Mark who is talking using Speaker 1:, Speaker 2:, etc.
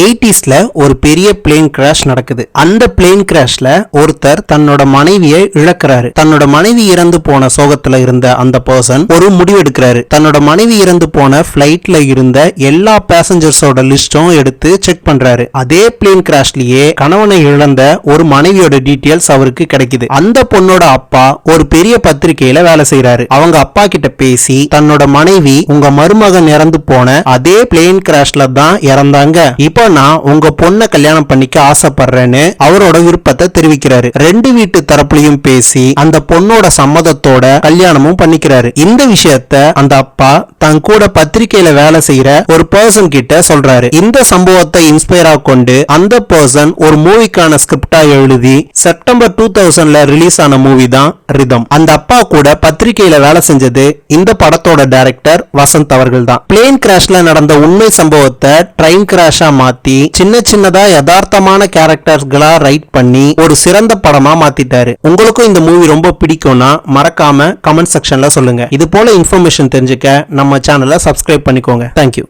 Speaker 1: 80ஸ்ல ஒரு பெரிய plane crash நடக்குது. அந்த பிளேன் கிராஷ்ல ஒருத்தர் தன்னோட மனைவியை இழக்கிறாரு. தன்னோட மனைவி இறந்து போன சோகத்துல இருந்த அந்த பர்சன் ஒரு முடிவு எடுக்கிறாரு. தன்னோட மனைவி இறந்து போன பிளைட்ல இருந்த எல்லா பேசஞ்சர்ஸோட லிஸ்டும் எடுத்து செக் பண்றாரு. அதே பிளேன் கிராஷ்லயே கணவனை இழந்த ஒரு மனைவியோட டீடைல்ஸ் அவருக்கு கிடைக்குது. அந்த பொண்ணோட அப்பா ஒரு பெரிய பத்திரிகையில வேலை செய்யறாரு. அவங்க அப்பா கிட்ட பேசி தன்னோட மனைவி உங்க மருமகன் இறந்து போன அதே பிளேன் கிராஷ்ல தான் இறந்தாங்க, இப்போ நான் உங்க பொண்ணை கல்யாணம் பண்ணிக்க ஆசைப்படுறேன்னு அவரோட விருப்பத்தை தெரிவிக்கிறாரு. ரெண்டு வீட்டு தரப்புலையும் பேசி அந்த பொண்ணோட சம்மதத்தோட கல்யாணமும் பண்ணிக்கிறாரு. இந்த விஷயத்த அந்த அப்பா தன் கூட பத்திரிகையில வேலை செய்யற ஒரு பர்சன் கிட்ட சொல்றாரு. இந்த சம்பவத்தை இன்ஸ்பயரா கொண்டு அந்த பர்சன் ஒரு மூவிக்கான ஸ்கிரிப்டா எழுதி செப்டம்பர் 2000ல ரிலீஸ் ஆன மூவி தான் ரிதம். அந்த அப்பா கூட பத்திரிகையில வேலை செஞ்சது இந்த படத்தோட டைரக்டர் வசந்த் அவர்கள் தான். பிளேன் கிராஷ்ல நடந்த உண்மை சம்பவத்தை ட்ரெயின் கிராஷா மாத்தி சின்ன சின்னதா யதார்த்தமான கேரக்டர்ஸ்களா ரைட் பண்ணி ஒரு சிறந்த படமா மாத்திட்டாரு. உங்களுக்கும் இந்த மூவி ரொம்ப பிடிக்கும்னா மறக்காம கமெண்ட் செக்ஷன்ல சொல்லுங்க. இது போல இன்ஃபர்மேஷன் தெரிஞ்சுக்க நம்ம சேனலை சப்ஸ்கிரைப் பண்ணிக்கோங்க. தேங்க்யூ.